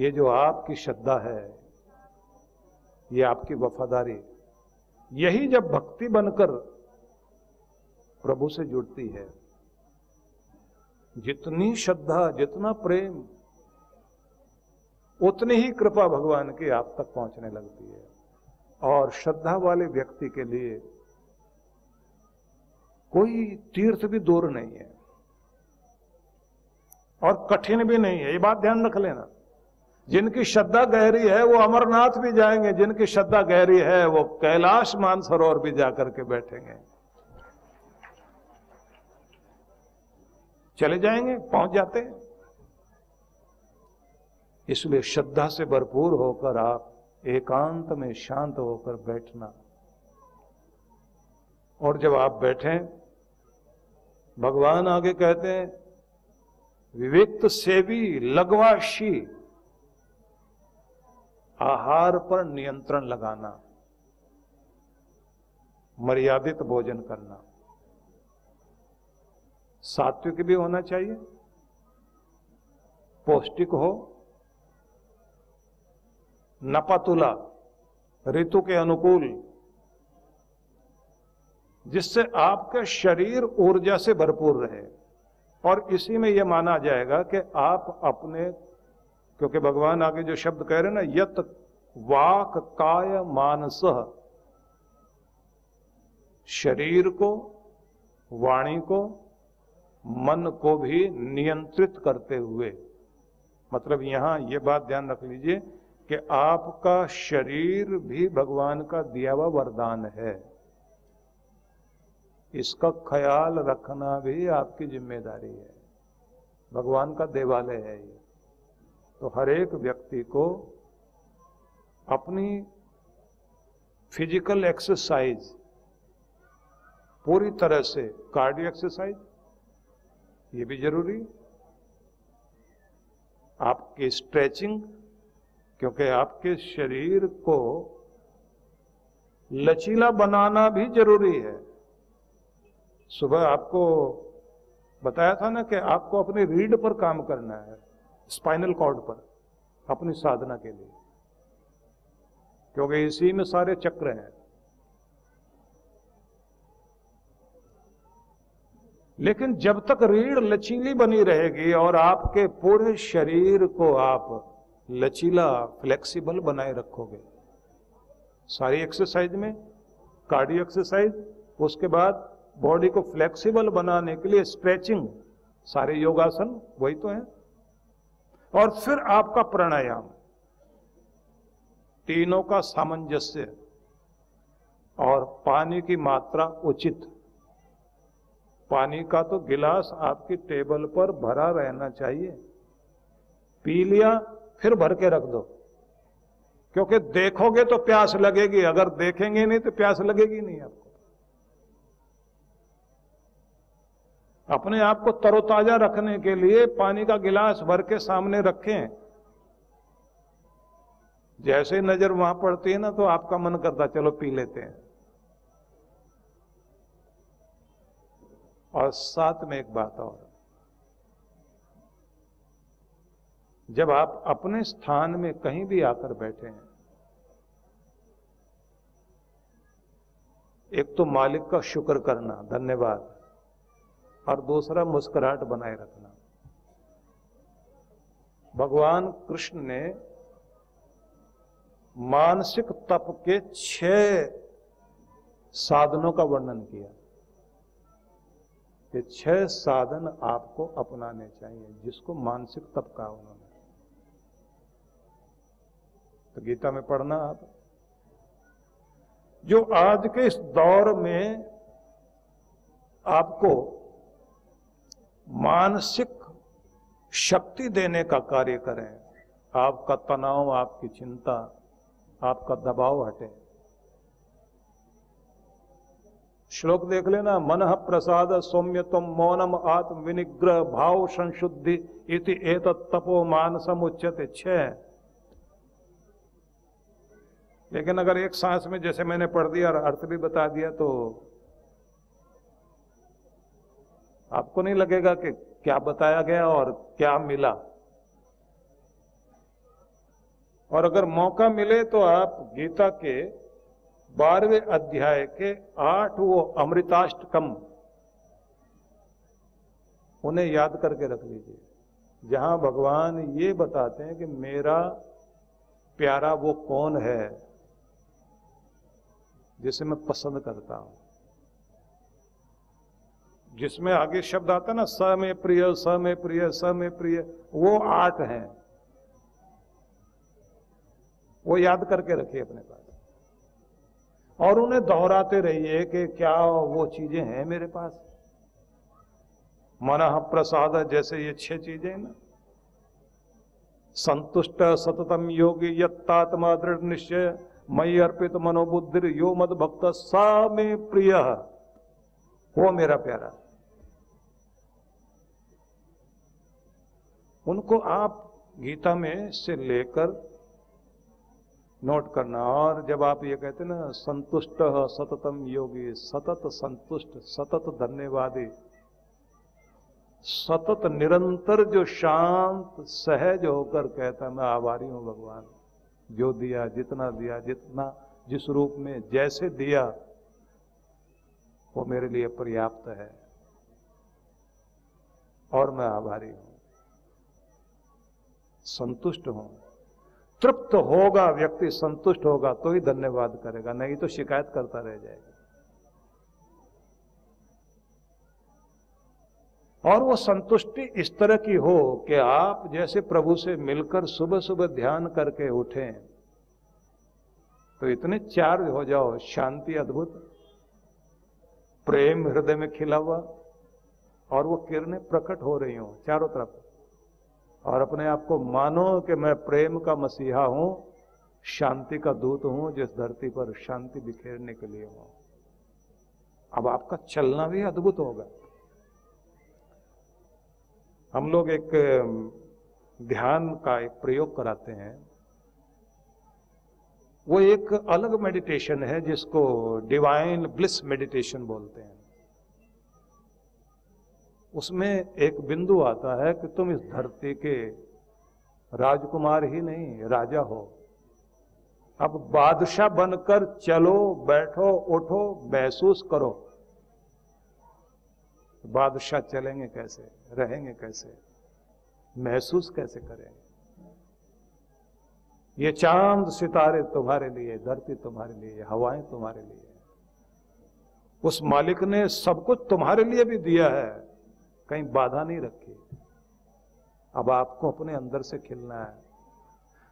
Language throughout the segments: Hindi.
ये जो आपकी श्रद्धा है, ये आपकी वफादारी, यही जब भक्ति बनकर प्रभु से जुड़ती है, जितनी श्रद्धा, जितना प्रेम, उतनी ही कृपा भगवान की आप तक पहुंचने लगती है। और श्रद्धा वाले व्यक्ति के लिए कोई तीर्थ भी दूर नहीं है और कठिन भी नहीं है, ये बात ध्यान रख लेना। जिनकी श्रद्धा गहरी है वो अमरनाथ भी जाएंगे, जिनकी श्रद्धा गहरी है वो कैलाश मानसरोवर भी जाकर के बैठेंगे, चले जाएंगे, पहुंच जाते हैं। इसलिए श्रद्धा से भरपूर होकर आप एकांत में शांत होकर बैठना, और जब आप बैठें, भगवान आगे कहते हैं विविक्त सेवी लघवाशी, आहार पर नियंत्रण लगाना, मर्यादित भोजन करना, सात्विक भी होना चाहिए, पौष्टिक हो, नपातुला, ऋतु के अनुकूल, जिससे आपका शरीर ऊर्जा से भरपूर रहे। और इसी में यह माना जाएगा कि आप अपने, क्योंकि भगवान आगे जो शब्द कह रहे हैं ना, यत वाक काय मानस, शरीर को, वाणी को, मन को भी नियंत्रित करते हुए, मतलब यहां यह बात ध्यान रख लीजिए कि आपका शरीर भी भगवान का दिया हुआ वरदान है, इसका ख्याल रखना भी आपकी जिम्मेदारी है, भगवान का देवालय है ये। तो हर एक व्यक्ति को अपनी फिजिकल एक्सरसाइज पूरी तरह से, कार्डियो एक्सरसाइज ये भी जरूरी, आपकी स्ट्रेचिंग, क्योंकि आपके शरीर को लचीला बनाना भी जरूरी है। सुबह आपको बताया था ना कि आपको अपनी रीढ़ पर काम करना है, स्पाइनल कॉर्ड पर, अपनी साधना के लिए, क्योंकि इसी में सारे चक्र हैं। लेकिन जब तक रीढ़ लचीली बनी रहेगी और आपके पूरे शरीर को आप लचीला, फ्लेक्सिबल बनाए रखोगे, सारी एक्सरसाइज में, कार्डियो एक्सरसाइज, उसके बाद बॉडी को फ्लेक्सिबल बनाने के लिए स्ट्रेचिंग, सारे योगासन वही तो है, और फिर आपका प्राणायाम, तीनों का सामंजस्य, और पानी की मात्रा उचित। पानी का तो गिलास आपकी टेबल पर भरा रहना चाहिए, पी लिया फिर भर के रख दो, क्योंकि देखोगे तो प्यास लगेगी, अगर देखेंगे नहीं तो प्यास लगेगी नहीं आपको। अपने आप को तरोताजा रखने के लिए पानी का गिलास भर के सामने रखें, जैसे ही नजर वहां पड़ती है ना तो आपका मन करता चलो पी लेते हैं। और साथ में एक बात और, जब आप अपने स्थान में कहीं भी आकर बैठे हैं, एक तो मालिक का शुक्र करना, धन्यवाद, और दूसरा मुस्कुराहट बनाए रखना। भगवान कृष्ण ने मानसिक तप के 6 साधनों का वर्णन किया कि 6 साधन आपको अपनाने चाहिए, जिसको मानसिक तप कहा उन्होंने। तो गीता में पढ़ना आप, जो आज के इस दौर में आपको मानसिक शक्ति देने का कार्य करें, आपका तनाव, आपकी चिंता, आपका दबाव हटे। श्लोक देख लेना, मनः प्रसाद सौम्यतम मौनम आत्म विनिग्रह भाव संशुद्धि इति एतत् तपो मानसम उच्यते। 6। लेकिन अगर एक सांस में जैसे मैंने पढ़ दिया और अर्थ भी बता दिया तो आपको नहीं लगेगा कि क्या बताया गया और क्या मिला। और अगर मौका मिले तो आप गीता के 12वें अध्याय के 8 वो अमृताष्टकम उन्हें याद करके रख लीजिए, जहां भगवान ये बताते हैं कि मेरा प्यारा वो कौन है जिसे मैं पसंद करता हूं। जिसमें आगे शब्द आता ना, स में प्रिय, स में प्रिय, स में प्रिय, वो 8 हैं। वो याद करके रखिए अपने पास और उन्हें दोहराते रहिए कि क्या वो चीजें हैं मेरे पास। मनः प्रसाद, जैसे ये 6 चीजें ना, संतुष्ट सततम योगी यत्तात्मा दृढ़ निश्चय मयि अर्पित मनोबुद्धि यो मद भक्त स में प्रिय, वो मेरा प्यारा। उनको आप गीता में से लेकर नोट करना। और जब आप ये कहते हैं ना, संतुष्ट सततम योगी, सतत संतुष्ट, सतत धन्यवादी, सतत निरंतर जो शांत सहज होकर कहता मैं आभारी हूं भगवान, जो दिया, जितना दिया, जितना जिस रूप में जैसे दिया वो मेरे लिए पर्याप्त है और मैं आभारी हूं, संतुष्ट हूं। तृप्त होगा व्यक्ति, संतुष्ट होगा तो ही धन्यवाद करेगा, नहीं तो शिकायत करता रह जाएगा। और वो संतुष्टि इस तरह की हो कि आप जैसे प्रभु से मिलकर सुबह सुबह ध्यान करके उठें तो इतने चार्ज हो जाओ, शांति अद्भुत, प्रेम हृदय में खिला हुआ, और वो किरणें प्रकट हो रही हो चारों तरफ, और अपने आप को मानो कि मैं प्रेम का मसीहा हूं, शांति का दूत हूं, जिस धरती पर शांति बिखेरने के लिए हूं। अब आपका चलना भी अद्भुत होगा। हम लोग एक ध्यान का एक प्रयोग कराते हैं, वो एक अलग मेडिटेशन है जिसको डिवाइन ब्लिस मेडिटेशन बोलते हैं। उसमें एक बिंदु आता है कि तुम इस धरती के राजकुमार ही नहीं, राजा हो। अब बादशाह बनकर चलो, बैठो, उठो, महसूस करो। बादशाह चलेंगे कैसे, रहेंगे कैसे, महसूस कैसे करेंगे? ये चांद सितारे तुम्हारे लिए, धरती तुम्हारे लिए, हवाएं तुम्हारे लिए। उस मालिक ने सब कुछ तुम्हारे लिए भी दिया है, कहीं बाधा नहीं रखी। अब आपको अपने अंदर से खिलना है।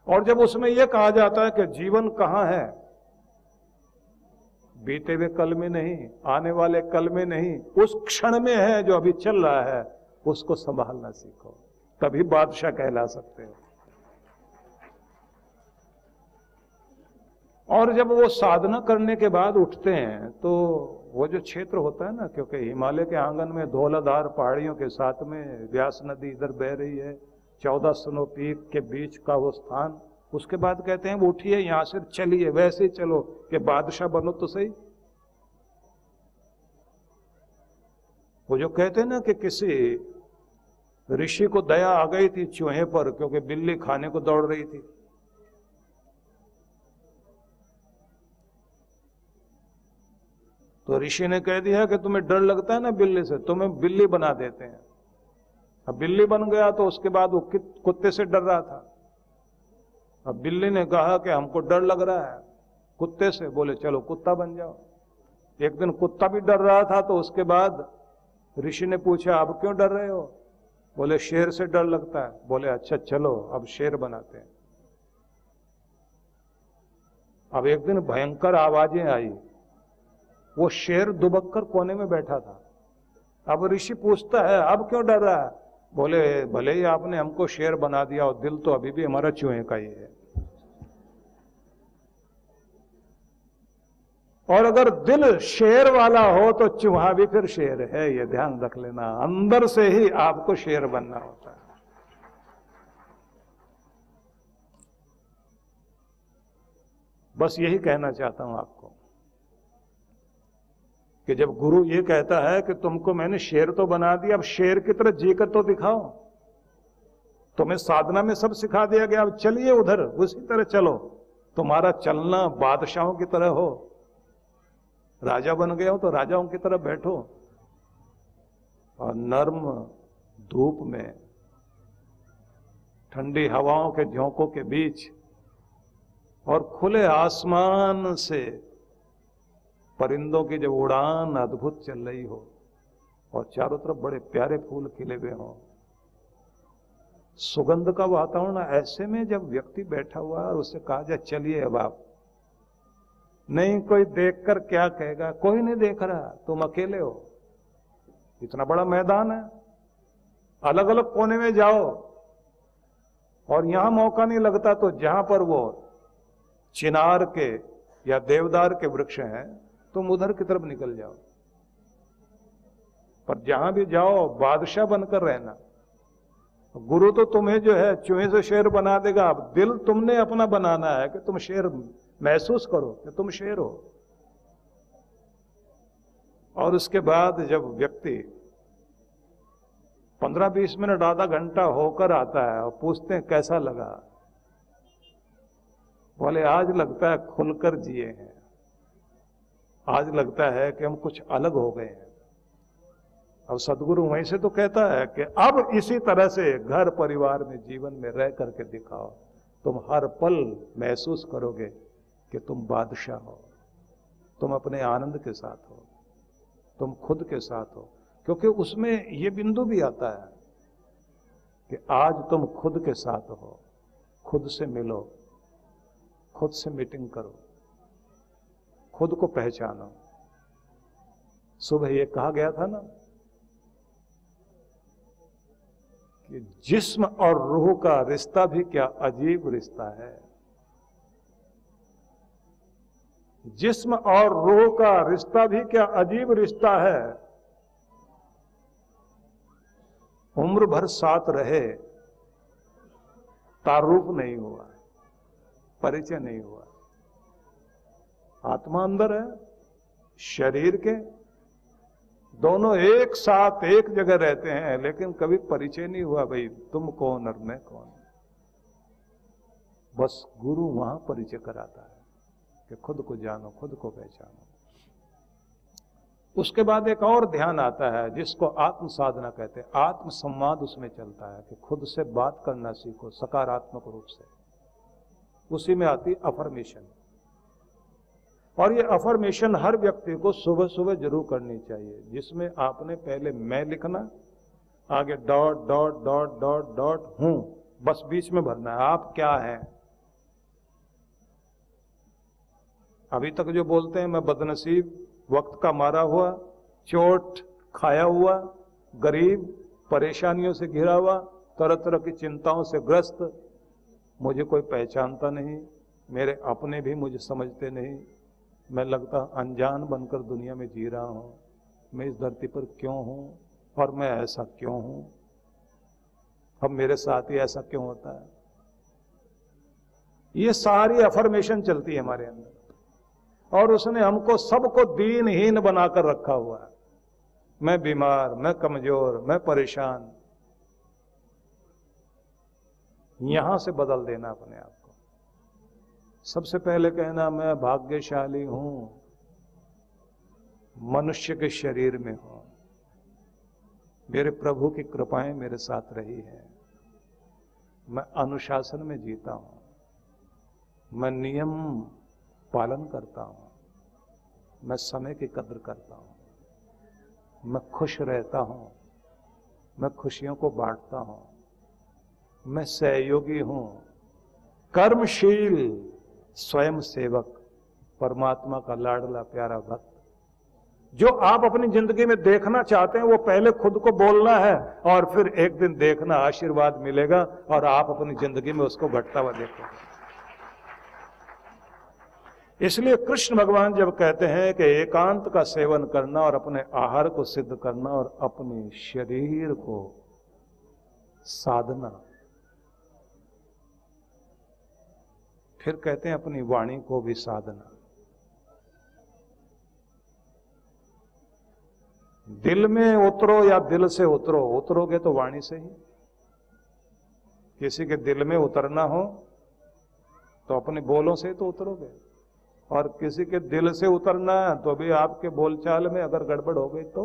और जब उसमें यह कहा जाता है कि जीवन कहां है, बीते हुए कल में नहीं, आने वाले कल में नहीं, उस क्षण में है जो अभी चल रहा है, उसको संभालना सीखो, तभी बादशाह कहला सकते हो। और जब वो साधना करने के बाद उठते हैं तो वो जो क्षेत्र होता है ना, क्योंकि हिमालय के आंगन में धौलाधार पहाड़ियों के साथ में व्यास नदी इधर बह रही है, 14 स्नो पीक के बीच का वो स्थान, उसके बाद कहते हैं वो उठिए, यहां से चलिए, वैसे ही चलो कि बादशाह बनो तो सही। वो जो कहते हैं ना कि किसी ऋषि को दया आ गई थी चूहे पर, क्योंकि बिल्ली खाने को दौड़ रही थी। तो ऋषि ने कह दिया कि तुम्हें डर लगता है ना बिल्ली से, तुम्हें बिल्ली बना देते हैं। अब बिल्ली बन गया तो उसके बाद वो कुत्ते से डर रहा था। अब बिल्ली ने कहा कि हमको डर लग रहा है कुत्ते से, बोले चलो कुत्ता बन जाओ। एक दिन कुत्ता भी डर रहा था, तो उसके बाद ऋषि ने पूछा अब क्यों डर रहे हो? बोले शेर से डर लगता है। बोले अच्छा चलो अब शेर बनाते हैं। अब एक दिन भयंकर आवाजें आई, वो शेर दुबक कर कोने में बैठा था। अब ऋषि पूछता है अब क्यों डर रहा है? बोले भले ही आपने हमको शेर बना दिया और दिल तो अभी भी हमारा चूहे का ही है। और अगर दिल शेर वाला हो तो चूहा भी फिर शेर है, ये ध्यान रख लेना। अंदर से ही आपको शेर बनना होता है। बस यही कहना चाहता हूं आपको कि जब गुरु ये कहता है कि तुमको मैंने शेर तो बना दिया, अब शेर की तरह जीकर तो दिखाओ। तुम्हें साधना में सब सिखा दिया गया, अब चलिए उधर, उसी तरह चलो। तुम्हारा चलना बादशाहों की तरह हो, राजा बन गए हो तो राजाओं की तरह बैठो, और नर्म धूप में ठंडी हवाओं के झोंकों के बीच और खुले आसमान से परिंदों की जब उड़ान अद्भुत चल रही हो और चारों तरफ बड़े प्यारे फूल खिले हुए हों, सुगंध का वातावरण, ऐसे में जब व्यक्ति बैठा हुआ है और उससे कहा जाए चलिए अब आप, नहीं कोई देखकर क्या कहेगा, कोई नहीं देख रहा, तुम अकेले हो, इतना बड़ा मैदान है, अलग अलग कोने में जाओ, और यहां मौका नहीं लगता तो जहां पर वो चिनार के या देवदार के वृक्ष हैं तुम उधर की तरफ निकल जाओ, पर जहां भी जाओ बादशाह बनकर रहना। गुरु तो तुम्हें जो है चूहे से शेर बना देगा, अब दिल तुमने अपना बनाना है कि तुम शेर महसूस करो कि तुम शेर हो। और उसके बाद जब व्यक्ति 15-20 मिनट आधा घंटा होकर आता है और पूछते हैं कैसा लगा, बोले आज लगता है खुलकर जिए हैं, आज लगता है कि हम कुछ अलग हो गए हैं। अब सदगुरु वहीं से तो कहता है कि अब इसी तरह से घर परिवार में जीवन में रह करके दिखाओ, तुम हर पल महसूस करोगे कि तुम बादशाह हो, तुम अपने आनंद के साथ हो, तुम खुद के साथ हो। क्योंकि उसमें यह बिंदु भी आता है कि आज तुम खुद के साथ हो, खुद से मिलो, खुद से मीटिंग करो, खुद को पहचानो। सुबह ये कहा गया था ना कि जिस्म और रूह का रिश्ता भी क्या अजीब रिश्ता है, जिस्म और रूह का रिश्ता भी क्या अजीब रिश्ता है। उम्र भर साथ रहे, तारुफ नहीं हुआ, परिचय नहीं हुआ, आत्मा अंदर है, शरीर के दोनों एक साथ एक जगह रहते हैं, लेकिन कभी परिचय नहीं हुआ, भाई तुम कौन और मैं कौन। बस गुरु वहां परिचय कराता है कि खुद को जानो, खुद को पहचानो। उसके बाद एक और ध्यान आता है जिसको आत्म साधना कहते हैं। आत्म संवाद उसमें चलता है कि खुद से बात करना सीखो सकारात्मक रूप से। उसी में आती अफर्मेशन, और ये अफर्मेशन हर व्यक्ति को सुबह सुबह जरूर करनी चाहिए, जिसमें आपने पहले मैं लिखना, आगे dot dot dot dot dot हूं, बस बीच में भरना है आप क्या हैं। अभी तक जो बोलते हैं मैं बदनसीब, वक्त का मारा हुआ, चोट खाया हुआ, गरीब, परेशानियों से घिरा हुआ, तरह तरह की चिंताओं से ग्रस्त, मुझे कोई पहचानता नहीं, मेरे अपने भी मुझे समझते नहीं, मैं लगता अनजान बनकर दुनिया में जी रहा हूं, मैं इस धरती पर क्यों हूं और मैं ऐसा क्यों हूं, अब मेरे साथ ही ऐसा क्यों होता है। ये सारी अफर्मेशन चलती है हमारे अंदर, और उसने हमको सबको दीनहीन बनाकर रखा हुआ है। मैं बीमार, मैं कमजोर, मैं परेशान। यहां से बदल देना अपने आप को। सबसे पहले कहना मैं भाग्यशाली हूं, मनुष्य के शरीर में हूं, मेरे प्रभु की कृपाएं मेरे साथ रही है, मैं अनुशासन में जीता हूं, मैं नियम पालन करता हूं, मैं समय की कदर करता हूं, मैं खुश रहता हूं, मैं खुशियों को बांटता हूं, मैं सहयोगी हूं, कर्मशील, स्वयं सेवक, परमात्मा का लाडला प्यारा भक्त। जो आप अपनी जिंदगी में देखना चाहते हैं वो पहले खुद को बोलना है, और फिर एक दिन देखना आशीर्वाद मिलेगा और आप अपनी जिंदगी में उसको घटता हुआ देखोगे। इसलिए कृष्ण भगवान जब कहते हैं कि एकांत का सेवन करना और अपने आहार को सिद्ध करना और अपने शरीर को साधना, फिर कहते हैं अपनी वाणी को भी साधना। दिल में उतरो या दिल से उतरो, उतरोगे तो वाणी से ही। किसी के दिल में उतरना हो तो अपने बोलों से तो उतरोगे, और किसी के दिल से उतरना है तो भी आपके बोलचाल में अगर गड़बड़ हो गई तो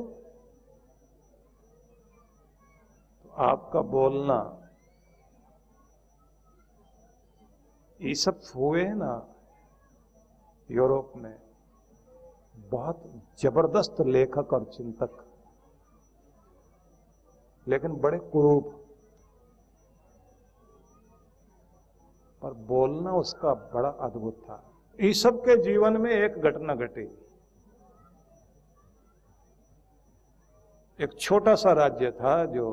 आपका बोलना। ये सब हुए हैं ना यूरोप में, बहुत जबरदस्त लेखक और चिंतक, लेकिन बड़े कुरूप, पर बोलना उसका बड़ा अद्भुत था। ईसब के जीवन में एक घटना घटी। एक छोटा सा राज्य था जो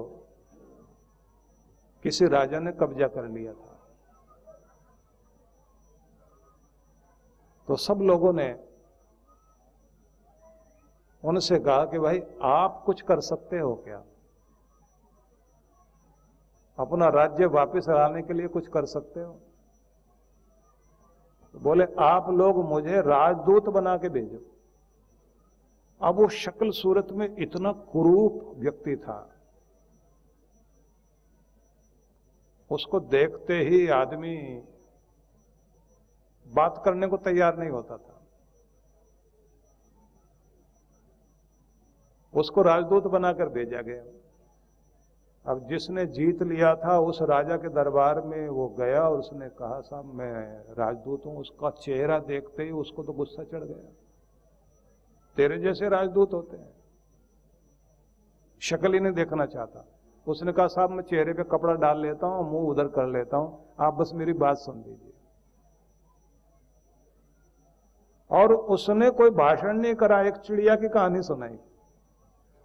किसी राजा ने कब्जा कर लिया था। तो सब लोगों ने उनसे कहा कि भाई आप कुछ कर सकते हो क्या, अपना राज्य वापस लाने के लिए कुछ कर सकते हो? तो बोले आप लोग मुझे राजदूत बना के भेजो। अब वो शक्ल सूरत में इतना कुरूप व्यक्ति था, उसको देखते ही आदमी बात करने को तैयार नहीं होता था। उसको राजदूत बनाकर भेजा गया। अब जिसने जीत लिया था उस राजा के दरबार में वो गया और उसने कहा साहब मैं राजदूत हूं। उसका चेहरा देखते ही उसको तो गुस्सा चढ़ गया। तेरे जैसे राजदूत होते हैं, शक्ल ही नहीं देखना चाहता। उसने कहा साहब मैं चेहरे पे कपड़ा डाल लेता हूं, मुंह उधर कर लेता हूं, आप बस मेरी बात सुन लीजिए। और उसने कोई भाषण नहीं करा, एक चिड़िया की कहानी सुनाई।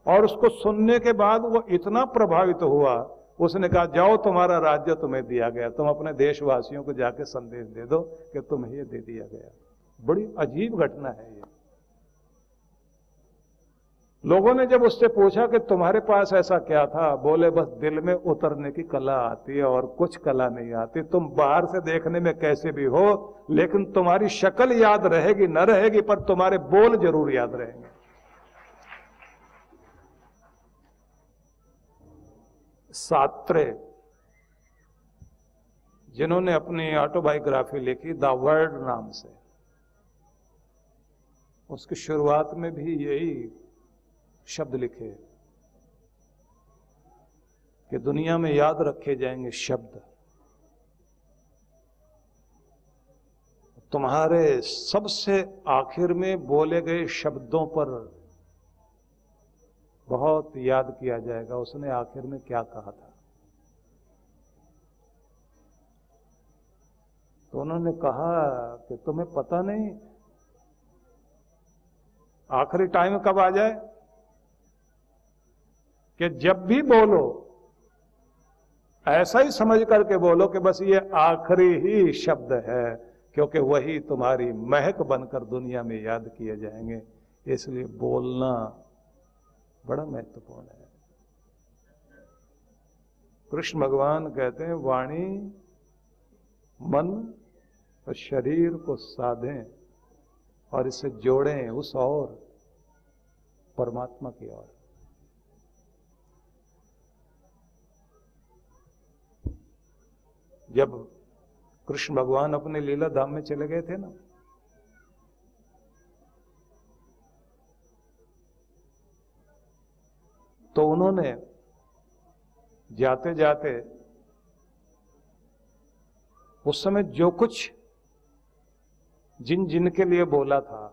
और उसको सुनने के बाद वो इतना प्रभावित हुआ, उसने कहा जाओ तुम्हारा राज्य तुम्हें दिया गया, तुम अपने देशवासियों को जाके संदेश दे दो कि तुम्हें ये दे दिया गया। बड़ी अजीब घटना है ये। लोगों ने जब उससे पूछा कि तुम्हारे पास ऐसा क्या था, बोले बस दिल में उतरने की कला आती है और कुछ कला नहीं आती। तुम बाहर से देखने में कैसे भी हो, लेकिन तुम्हारी शक्ल याद रहेगी न रहेगी, पर तुम्हारे बोल जरूर याद रहेंगे। सात्रे, जिन्होंने अपनी ऑटोबायोग्राफी लिखी द वर्ड नाम से, उसकी शुरुआत में भी यही शब्द लिखे कि दुनिया में याद रखे जाएंगे शब्द, तुम्हारे सबसे आखिर में बोले गए शब्दों पर बहुत याद किया जाएगा उसने आखिर में क्या कहा था। तो उन्होंने कहा कि तुम्हें पता नहीं आखिरी टाइम कब आ जाए कि जब भी बोलो ऐसा ही समझ करके बोलो कि बस ये आखिरी ही शब्द है, क्योंकि वही तुम्हारी महक बनकर दुनिया में याद किए जाएंगे। इसलिए बोलना बड़ा महत्वपूर्ण है। कृष्ण भगवान कहते हैं वाणी मन और शरीर को साधें और इसे जोड़ें उस और परमात्मा की ओर। जब कृष्ण भगवान अपने लीला धाम में चले गए थे ना, तो उन्होंने जाते जाते उस समय जो कुछ जिन जिन के लिए बोला था,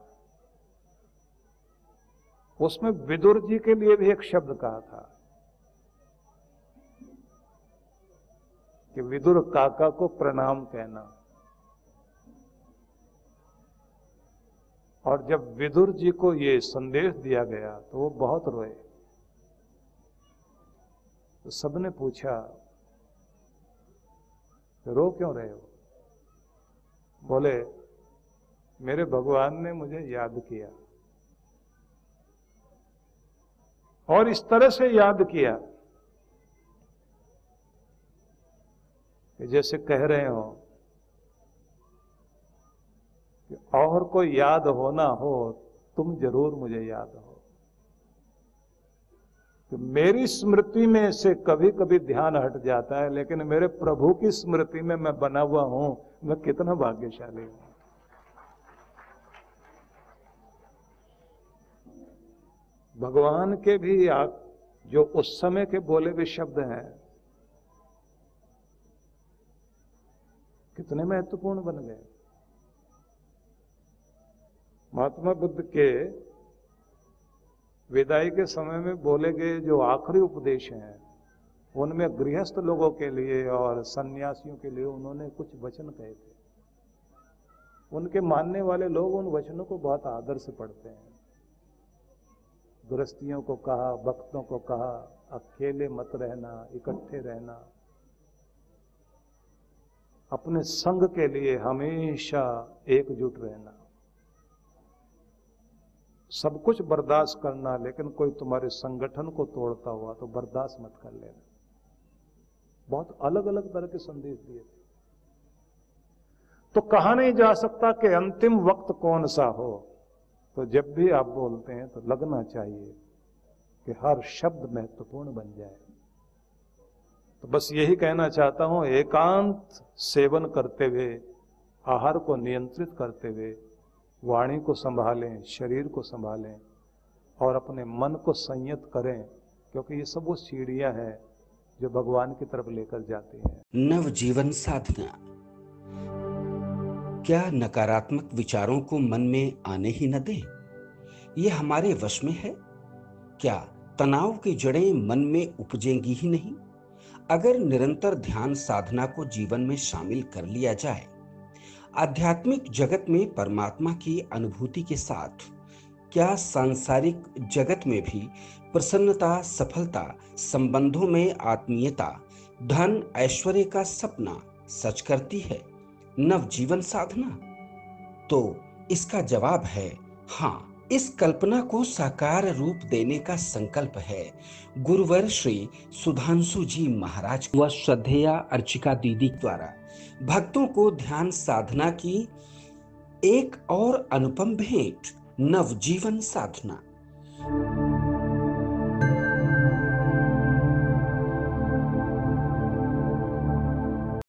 उसमें विदुर जी के लिए भी एक शब्द कहा था कि विदुर काका को प्रणाम कहना। और जब विदुर जी को ये संदेश दिया गया तो वो बहुत रोए। तो सबने पूछा रो क्यों रहे हो? बोले मेरे भगवान ने मुझे याद किया, और इस तरह से याद किया कि जैसे कह रहे हो कि और कोई याद हो ना हो, तुम जरूर मुझे याद हो। कि मेरी स्मृति में से कभी कभी ध्यान हट जाता है, लेकिन मेरे प्रभु की स्मृति में मैं बना हुआ हूं, मैं कितना भाग्यशाली हूं। भगवान के भी जो उस समय के बोले हुए शब्द हैं कितने महत्वपूर्ण बन गए। महात्मा बुद्ध के विदाई के समय में बोले गए जो आखिरी उपदेश हैं, उनमें गृहस्थ लोगों के लिए और सन्यासियों के लिए उन्होंने कुछ वचन कहे थे। उनके मानने वाले लोग उन वचनों को बहुत आदर से पढ़ते हैं। गृहस्थियों को कहा, भक्तों को कहा, अकेले मत रहना, इकट्ठे रहना, अपने संग के लिए हमेशा एकजुट रहना, सब कुछ बर्दाश्त करना, लेकिन कोई तुम्हारे संगठन को तोड़ता हुआ तो बर्दाश्त मत कर लेना। बहुत अलग अलग तरह के संदेश दिए थे। तो कहा नहीं जा सकता कि अंतिम वक्त कौन सा हो, तो जब भी आप बोलते हैं तो लगना चाहिए कि हर शब्द महत्वपूर्ण बन जाए। तो बस यही कहना चाहता हूं, एकांत सेवन करते हुए, आहार को नियंत्रित करते हुए, वाणी को संभालें, शरीर को संभालें और अपने मन को संयत करें, क्योंकि ये सब वो सीढ़ियां हैं जो भगवान की तरफ लेकर जाती हैं। नवजीवन साधना। क्या नकारात्मक विचारों को मन में आने ही न दें? ये हमारे वश में है? क्या तनाव की जड़ें मन में उपजेंगी ही नहीं? अगर निरंतर ध्यान साधना को जीवन में शामिल कर लिया जाए, आध्यात्मिक जगत में परमात्मा की अनुभूति के साथ क्या सांसारिक जगत में भी प्रसन्नता, सफलता, संबंधों में आत्मीयता, धन, ऐश्वर्य का सपना सच करती है नवजीवन साधना? तो इसका जवाब है हाँ। इस कल्पना को साकार रूप देने का संकल्प है गुरुवर श्री सुधांशु जी महाराज व श्रद्धेया अर्चिका दीदी द्वारा भक्तों को ध्यान साधना की एक और अनुपम भेंट, नवजीवन साधना।